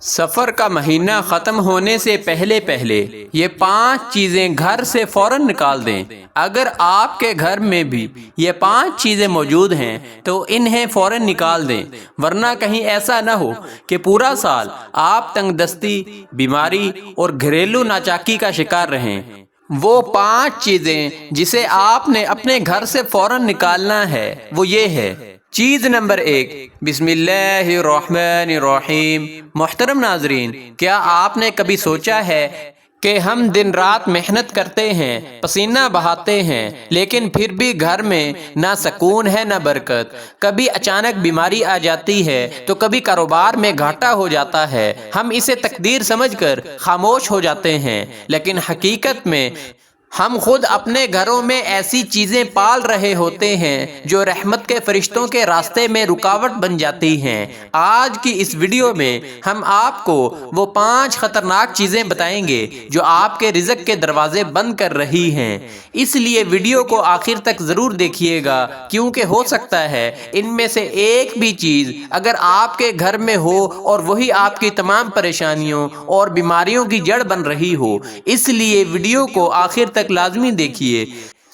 سفر کا مہینہ ختم ہونے سے پہلے یہ 5 چیزیں گھر سے فوراً نکال دیں۔ اگر آپ کے گھر میں بھی یہ 5 چیزیں موجود ہیں تو انہیں فوراً نکال دیں، ورنہ کہیں ایسا نہ ہو کہ پورا سال آپ تنگ دستی، بیماری اور گھریلو ناچاکی کا شکار رہیں۔ وہ 5 چیزیں جسے آپ نے اپنے گھر سے فوراً نکالنا ہے وہ یہ ہے۔ چیز نمبر 1، بسم اللہ الرحمن الرحیم۔ محترم ناظرین، کیا آپ نے کبھی سوچا ہے کہ ہم دن رات محنت کرتے ہیں، پسینہ بہاتے ہیں، لیکن پھر بھی گھر میں نہ سکون ہے نہ برکت۔ کبھی اچانک بیماری آ جاتی ہے تو کبھی کاروبار میں گھاٹا ہو جاتا ہے۔ ہم اسے تقدیر سمجھ کر خاموش ہو جاتے ہیں، لیکن حقیقت میں ہم خود اپنے گھروں میں ایسی چیزیں پال رہے ہوتے ہیں جو رحمت کے فرشتوں کے راستے میں رکاوٹ بن جاتی ہیں۔ آج کی اس ویڈیو میں ہم آپ کو وہ 5 خطرناک چیزیں بتائیں گے جو آپ کے رزق کے دروازے بند کر رہی ہیں۔ اس لیے ویڈیو کو آخر تک ضرور دیکھیے گا، کیونکہ ہو سکتا ہے ان میں سے ایک بھی چیز اگر آپ کے گھر میں ہو اور وہی آپ کی تمام پریشانیوں اور بیماریوں کی جڑ بن رہی ہو۔ اس لیے ویڈیو کو آخر تک لازمی دیکھیے۔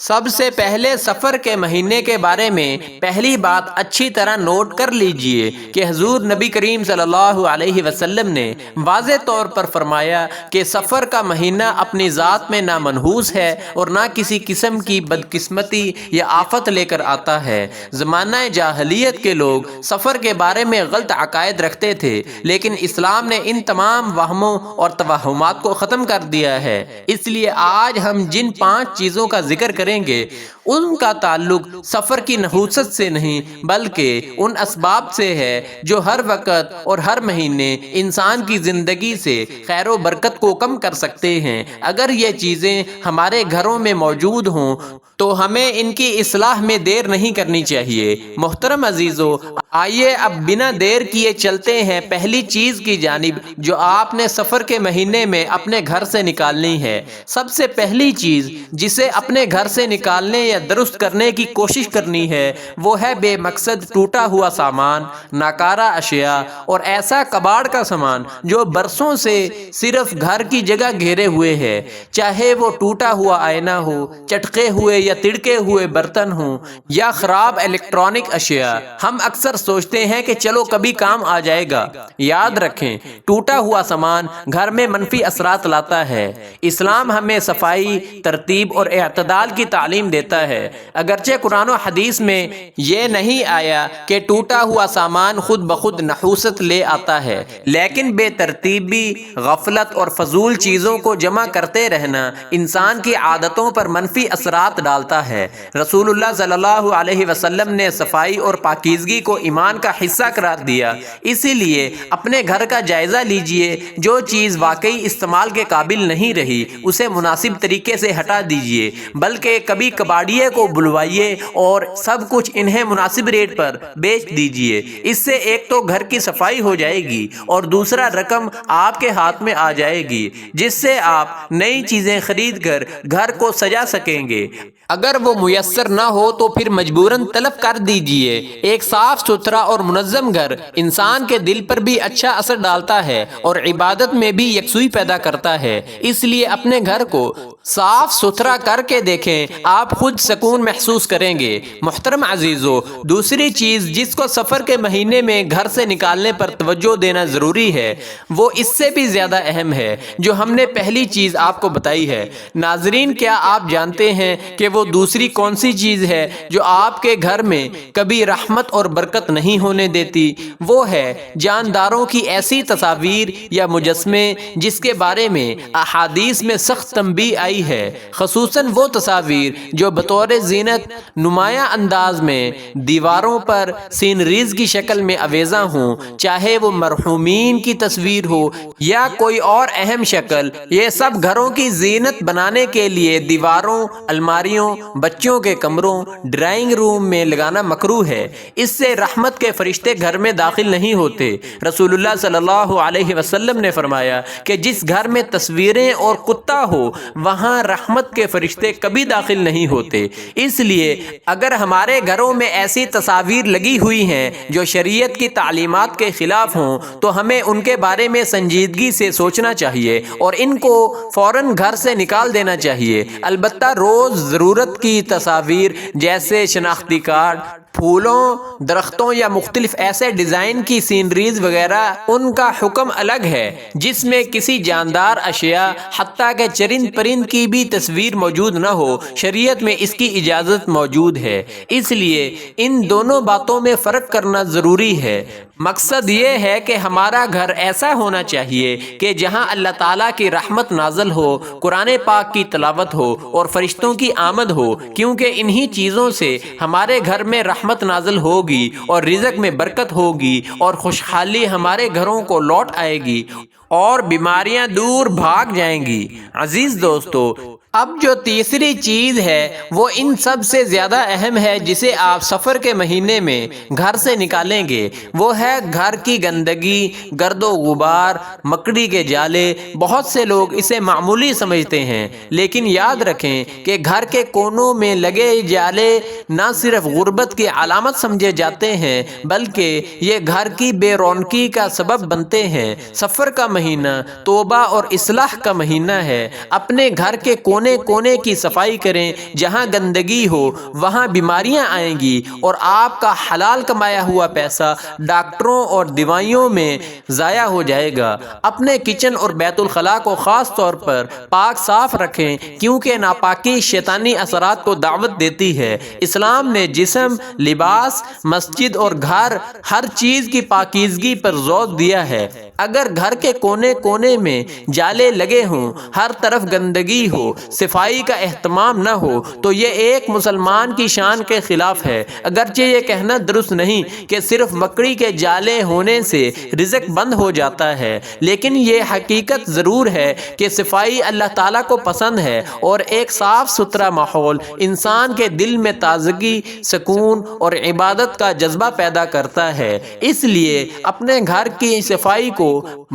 سب سے پہلے سفر کے مہینے کے بارے میں پہلی بات اچھی طرح نوٹ کر لیجئے کہ حضور نبی کریم صلی اللہ علیہ وسلم نے واضح طور پر فرمایا کہ سفر کا مہینہ اپنی ذات میں نہ منحوس ہے اور نہ کسی قسم کی بدقسمتی یا آفت لے کر آتا ہے۔ زمانہ جاہلیت کے لوگ سفر کے بارے میں غلط عقائد رکھتے تھے، لیکن اسلام نے ان تمام وہموں اور توہمات کو ختم کر دیا ہے۔ اس لیے آج ہم جن 5 چیزوں کا ذکر کریں گے ان کا تعلق سفر کی نحوست سے نہیں بلکہ ان اسباب سے ہے جو ہر وقت اور ہر مہینے انسان کی زندگی سے خیر و برکت کو کم کر سکتے ہیں۔ اگر یہ چیزیں ہمارے گھروں میں موجود ہوں تو ہمیں ان کی اصلاح میں دیر نہیں کرنی چاہیے۔ محترم عزیزو، آئیے اب بنا دیر کیے چلتے ہیں پہلی چیز کی جانب جو آپ نے سفر کے مہینے میں اپنے گھر سے نکالنی ہے۔ سب سے پہلی چیز جسے اپنے گھر سے نکالنے یا درست کرنے کی کوشش کرنی ہے وہ ہے بے مقصد ٹوٹا ہوا سامان، ناکارہ اشیاء اور ایسا کباڑ کا سامان جو برسوں سے صرف گھر کی جگہ گھیرے ہوئے ہے۔ چاہے وہ ٹوٹا ہوا آئینہ ہو، چٹکے ہوئے یا تڑکے ہوئے برتن ہوں یا خراب الیکٹرانک اشیاء۔ ہم اکثر سوچتے ہیں کہ چلو کبھی کام آ جائے گا۔ یاد رکھیں، ٹوٹا ہوا سامان گھر میں منفی اثرات لاتا ہے۔ اسلام ہمیں صفائی، ترتیب اور اعتدال کی تعلیم دیتا ہے۔ اگرچہ قرآن و حدیث میں یہ نہیں آیا کہ ٹوٹا ہوا سامان خود بخود نحوست لے آتا ہے، لیکن بے ترتیبی، غفلت اور فضول چیزوں کو جمع کرتے رہنا انسان کی عادتوں پر منفی اثرات ڈالتا ہے۔ رسول اللہ صلی اللہ علیہ وسلم نے صفائی اور پاکیزگی کو ایمان کا حصہ قرار دیا۔ اسی لیے اپنے گھر کا جائزہ لیجئے، جو چیز واقعی استعمال کے قابل نہیں رہی اسے مناسب طریقے سے ہٹا دیجئے، بلکہ کبھی کباڑیے کو بلوائیے اور سب کچھ انہیں مناسب ریٹ پر بیچ دیجئے۔ اس سے ایک تو گھر کی صفائی ہو جائے گی اور دوسرا رقم آپ کے ہاتھ میں آ جائے گی جس سے آپ نئی چیزیں خرید کر گھر کو سجا سکیں گے۔ اگر وہ میسر نہ ہو تو پھر مجبوراً طلب کر دیجئے۔ ایک صاف ستھرا اور منظم گھر انسان کے دل پر بھی اچھا اثر ڈالتا ہے اور عبادت میں بھی یکسوئی پیدا کرتا ہے۔ اس لیے اپنے گھر کو صاف ستھرا کر کے دیکھیں، آپ خود سکون محسوس کریں گے۔ محترم عزیزو، دوسری چیز جس کو سفر کے مہینے میں گھر سے نکالنے پر توجہ دینا ضروری ہے وہ اس سے بھی زیادہ اہم ہے جو ہم نے پہلی چیز آپ کو بتائی ہے۔ ناظرین، کیا آپ جانتے ہیں کہ وہ دوسری کون سی چیز ہے جو آپ کے گھر میں کبھی رحمت اور برکت نہیں ہونے دیتی؟ وہ ہے جانداروں کی ایسی تصاویر یا مجسمے جس کے بارے میں احادیث میں سخت تنبیہ آئی ہے، خصوصاً وہ تصاویر جو بطور زینت نمایاں انداز میں دیواروں پر سینریز کی شکل میں آویزاں ہوں، چاہے وہ مرحومین کی تصویر ہو یا کوئی اور اہم شکل۔ یہ سب گھروں کی زینت بنانے کے لیے دیواروں، الماریوں، بچوں کے کمروں، ڈرائنگ روم میں لگانا مکروہ ہے۔ اس سے رحمت رحمت کے فرشتے گھر میں داخل نہیں ہوتے۔ رسول اللہ صلی اللہ علیہ وسلم نے فرمایا کہ جس گھر میں تصویریں اور کتا ہو وہاں رحمت کے فرشتے کبھی داخل نہیں ہوتے۔ اس لیے اگر ہمارے گھروں میں ایسی تصاویر لگی ہوئی ہیں جو شریعت کی تعلیمات کے خلاف ہوں تو ہمیں ان کے بارے میں سنجیدگی سے سوچنا چاہیے اور ان کو فوراً گھر سے نکال دینا چاہیے۔ البتہ روز ضرورت کی تصاویر جیسے شناختی کارڈ، پھولوں، درختوں یا مختلف ایسے ڈیزائن کی سینریز وغیرہ، ان کا حکم الگ ہے۔ جس میں کسی جاندار اشیاء حتیٰ کہ چرند پرند کی بھی تصویر موجود نہ ہو، شریعت میں اس کی اجازت موجود ہے۔ اس لیے ان دونوں باتوں میں فرق کرنا ضروری ہے۔ مقصد یہ ہے کہ ہمارا گھر ایسا ہونا چاہیے کہ جہاں اللہ تعالیٰ کی رحمت نازل ہو، قرآن پاک کی تلاوت ہو اور فرشتوں کی آمد ہو، کیونکہ انہی چیزوں سے ہمارے گھر میں رحمت نازل ہوگی اور رزق میں برکت ہوگی اور خوشحالی ہمارے گھروں کو لوٹ آئے گی اور بیماریاں دور بھاگ جائیں گی۔ عزیز دوستو، اب جو تیسری چیز ہے وہ ان سب سے زیادہ اہم ہے جسے آپ سفر کے مہینے میں گھر سے نکالیں گے، وہ ہے گھر کی گندگی، گرد و غبار، مکڑی کے جالے۔ بہت سے لوگ اسے معمولی سمجھتے ہیں، لیکن یاد رکھیں کہ گھر کے کونوں میں لگے جالے نہ صرف غربت کی علامت سمجھے جاتے ہیں بلکہ یہ گھر کی بے رونقی کا سبب بنتے ہیں۔ سفر کا مہینہ توبہ اور اصلاح کا مہینہ ہے۔ اپنے گھر کے کونے کونے کی صفائی کریں۔ جہاں گندگی ہو وہاں بیماریاں آئیں گی اور آپ کا حلال کمایا ہوا پیسہ ڈاکٹروں اور دوائیوں میں ضائع ہو جائے گا۔ اپنے کچن اور بیت الخلاء کو خاص طور پر پاک صاف رکھیں، کیونکہ ناپاکی شیطانی اثرات کو دعوت دیتی ہے۔ اسلام نے جسم، لباس، مسجد اور گھر، ہر چیز کی پاکیزگی پر زور دیا ہے۔ اگر گھر کے کونے کونے میں جالے لگے ہوں، ہر طرف گندگی ہو، صفائی کا اہتمام نہ ہو تو یہ ایک مسلمان کی شان کے خلاف ہے۔ اگرچہ یہ کہنا درست نہیں کہ صرف مکڑی کے جالے ہونے سے رزق بند ہو جاتا ہے، لیکن یہ حقیقت ضرور ہے کہ صفائی اللہ تعالیٰ کو پسند ہے اور ایک صاف ستھرا ماحول انسان کے دل میں تازگی، سکون اور عبادت کا جذبہ پیدا کرتا ہے۔ اس لیے اپنے گھر کی صفائی کو،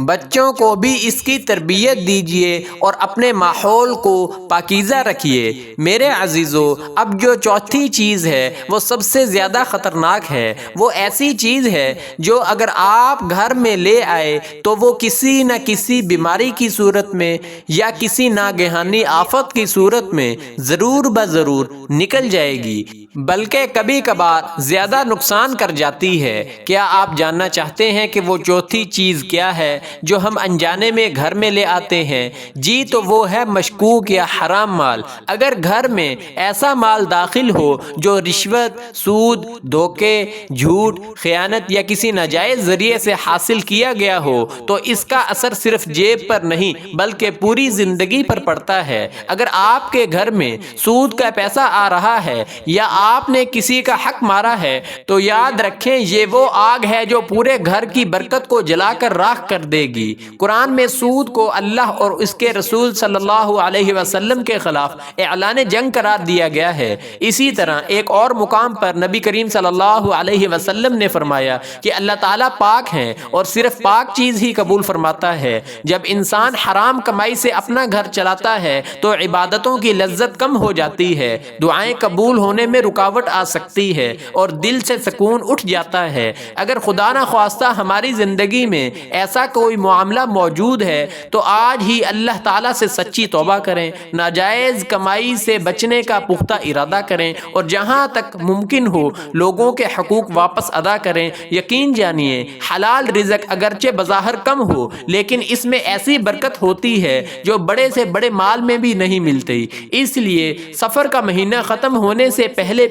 بچوں کو بھی اس کی تربیت دیجیے اور اپنے ماحول کو پاکیزہ رکھیے۔ میرے عزیزو، اب جو چوتھی چیز ہے وہ سب سے زیادہ خطرناک ہے۔ وہ ایسی چیز ہے جو اگر آپ گھر میں لے آئے تو وہ کسی نہ کسی بیماری کی صورت میں یا کسی ناگہانی آفت کی صورت میں ضرور بضرور نکل جائے گی، بلکہ کبھی کبھار زیادہ نقصان کر جاتی ہے۔ کیا آپ جاننا چاہتے ہیں کہ وہ چوتھی چیز کیا ہے جو ہم انجانے میں گھر میں لے آتے ہیں؟ جی تو وہ ہے مشکوک یا حرام مال۔ اگر گھر میں ایسا مال داخل ہو جو رشوت، سود، دھوکے، جھوٹ، خیانت یا کسی ناجائز ذریعے سے حاصل کیا گیا ہو تو اس کا اثر صرف جیب پر نہیں بلکہ پوری زندگی پر پڑتا ہے۔ اگر آپ کے گھر میں سود کا پیسہ آ رہا ہے یا آپ نے کسی کا حق مارا ہے تو یاد رکھیں یہ وہ آگ ہے جو پورے گھر کی برکت کو جلا کر راکھ کر دے گی۔ قرآن میں سود کو اللہ اور اس کے رسول صلی اللہ علیہ وسلم کے خلاف اعلان جنگ قرار دیا گیا ہے۔ اسی طرح ایک اور مقام پر نبی کریم صلی اللہ علیہ وسلم نے فرمایا کہ اللہ تعالیٰ پاک ہیں اور صرف پاک چیز ہی قبول فرماتا ہے۔ جب انسان حرام کمائی سے اپنا گھر چلاتا ہے تو عبادتوں کی لذت کم ہو جاتی ہے، دعائیں قبول ہونے میں رکاوٹ آ سکتی ہے اور دل سے سکون اٹھ جاتا ہے۔ اگر خدا نہ خواستہ ہماری زندگی میں ایسا کوئی معاملہ موجود ہے تو آج ہی اللہ تعالیٰ سے سچی توبہ کریں، ناجائز کمائی سے بچنے کا پختہ ارادہ کریں اور جہاں تک ممکن ہو لوگوں کے حقوق واپس ادا کریں۔ یقین جانیے حلال رزق اگرچہ بظاہر کم ہو لیکن اس میں ایسی برکت ہوتی ہے جو بڑے سے بڑے مال میں بھی نہیں ملتی۔ اس لیے سفر کا مہینہ ختم ہونے سے پہلے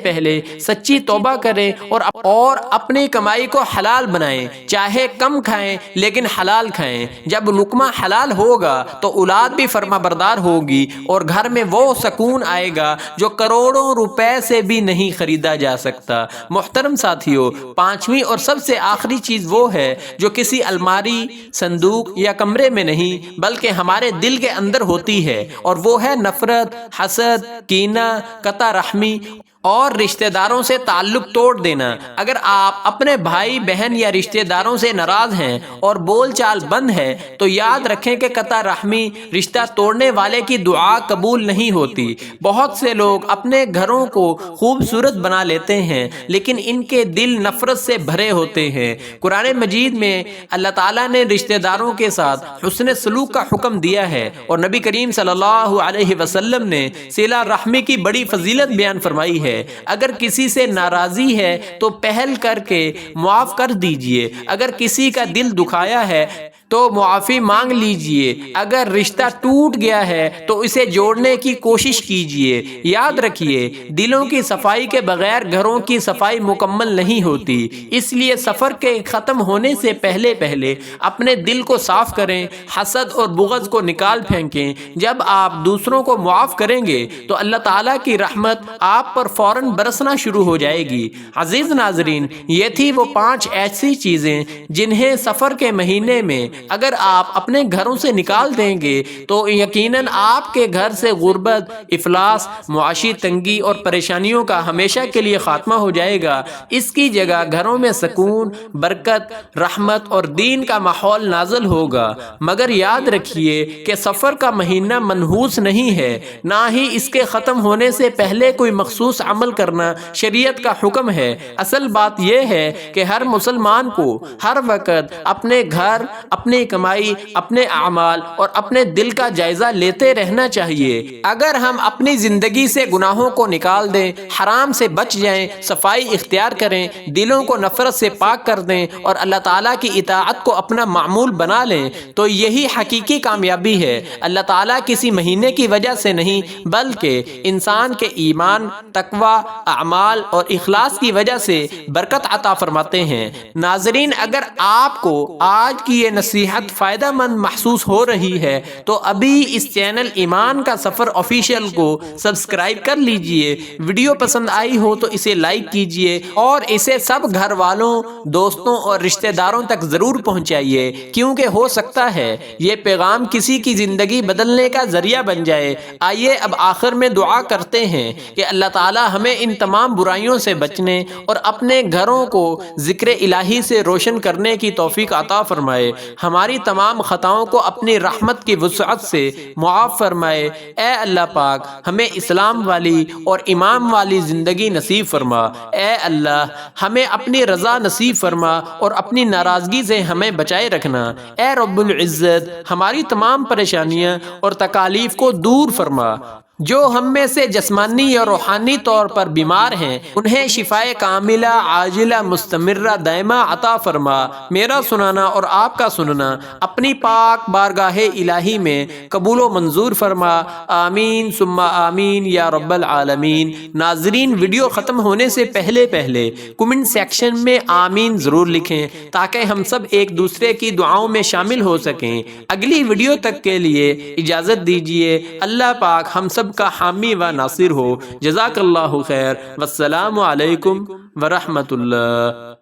سچی توبہ کریں اور اپنی کمائی کو حلال بنائیں، چاہے کم کھائیں لیکن حلال کھائیں۔ جب لقمہ حلال ہوگا تو اولاد بھی فرما بردار ہوگی اور گھر میں وہ سکون آئے گا جو کروڑوں روپے سے بھی نہیں خریدا جا سکتا۔ محترم ساتھیو، پانچویں اور سب سے آخری چیز وہ ہے جو کسی الماری، صندوق یا کمرے میں نہیں بلکہ ہمارے دل کے اندر ہوتی ہے، اور وہ ہے نفرت، حسد، کینہ، قطع رحمی اور رشتہ داروں سے تعلق توڑ دینا۔ اگر آپ اپنے بھائی بہن یا رشتہ داروں سے ناراض ہیں اور بول چال بند ہے تو یاد رکھیں کہ قطع رحمی رشتہ توڑنے والے کی دعا قبول نہیں ہوتی۔ بہت سے لوگ اپنے گھروں کو خوبصورت بنا لیتے ہیں لیکن ان کے دل نفرت سے بھرے ہوتے ہیں۔ قرآن مجید میں اللہ تعالیٰ نے رشتہ داروں کے ساتھ حسن سلوک کا حکم دیا ہے اور نبی کریم صلی اللہ علیہ وسلم نے صلہ رحمی کی بڑی فضیلت بیان فرمائی ہے۔ اگر کسی سے ناراضی ہے تو پہل کر کے معاف کر دیجئے۔ اگر کسی کا دل دکھایا ہے تو معافی مانگ لیجئے۔ اگر رشتہ ٹوٹ گیا ہے تو اسے جوڑنے کی کوشش کیجئے۔ یاد رکھیے، دلوں کی صفائی کے بغیر گھروں کی صفائی مکمل نہیں ہوتی۔ اس لیے سفر کے ختم ہونے سے پہلے اپنے دل کو صاف کریں، حسد اور بغض کو نکال پھینکیں۔ جب آپ دوسروں کو معاف کریں گے تو اللہ تعالیٰ کی رحمت آپ پر فوراً برسنا شروع ہو جائے گی۔ عزیز ناظرین، یہ تھی وہ 5 ایسی چیزیں جنہیں سفر کے مہینے میں اگر آپ اپنے گھروں سے نکال دیں گے تو یقیناً آپ کے گھر سے غربت، افلاس، معاشی تنگی اور پریشانیوں کا ہمیشہ کے لیے خاتمہ ہو جائے گا۔ اس کی جگہ گھروں میں سکون، برکت، رحمت اور دین کا ماحول نازل ہوگا۔ مگر یاد رکھیے کہ سفر کا مہینہ منحوس نہیں ہے، نہ ہی اس کے ختم ہونے سے پہلے کوئی مخصوص عمل کرنا شریعت کا حکم ہے۔ اصل بات یہ ہے کہ ہر مسلمان کو ہر وقت اپنے گھر، اپنی کمائی، اپنے اعمال اور اپنے دل کا جائزہ لیتے رہنا چاہیے۔ اگر ہم اپنی زندگی سے گناہوں کو نکال دیں، حرام سے بچ جائیں، صفائی اختیار کریں، دلوں کو نفرت سے پاک کر دیں اور اللہ تعالیٰ کی اطاعت کو اپنا معمول بنا لیں تو یہی حقیقی کامیابی ہے۔ اللہ تعالیٰ کسی مہینے کی وجہ سے نہیں بلکہ انسان کے ایمان، تقوی، اعمال اور اخلاص کی وجہ سے برکت عطا فرماتے ہیں۔ ناظرین، اگر آپ کو آج کی یہ نصیحت فائدہ مند محسوس ہو رہی ہے تو ابھی اس چینل ایمان کا سفر آفیشیل کو سبسکرائب کر لیجئے۔ ویڈیو پسند آئی ہو تو اسے لائک کیجئے اور اسے سب گھر والوں، دوستوں اور رشتہ داروں تک ضرور پہنچائیے، کیونکہ ہو سکتا ہے یہ پیغام کسی کی زندگی بدلنے کا ذریعہ بن جائے۔ آئیے اب آخر میں دعا کرتے ہیں کہ اللہ تعالی ہمیں ان تمام برائیوں سے بچنے اور اپنے گھروں کو ذکر الہی سے روشن کرنے کی توفیق عطا فرمائے، ہماری تمام خطاؤں کو اپنی رحمت کی وسعت سے معاف فرمائے۔ اے اللہ پاک، ہمیں اسلام والی اور امام والی زندگی نصیب فرما۔ اے اللہ، ہمیں اپنی رضا نصیب فرما اور اپنی ناراضگی سے ہمیں بچائے رکھنا۔ اے رب العزت، ہماری تمام پریشانیاں اور تکالیف کو دور فرما۔ جو ہم میں سے جسمانی یا روحانی طور پر بیمار ہیں انہیں شفائے کاملہ، عاجلہ، مستمرہ، دائمہ عطا فرما۔ میرا سنانا اور آپ کا سننا اپنی پاک بارگاہ الہی میں قبول و منظور فرما۔ آمین ثم آمین یا رب العالمین۔ ناظرین، ویڈیو ختم ہونے سے پہلے کمنٹ سیکشن میں آمین ضرور لکھیں تاکہ ہم سب ایک دوسرے کی دعاؤں میں شامل ہو سکیں۔ اگلی ویڈیو تک کے لیے اجازت دیجیے۔ اللہ پاک ہم سب کا حامی و ناصر ہو۔ جزاک اللہ خیر، والسلام علیکم ورحمۃ اللہ۔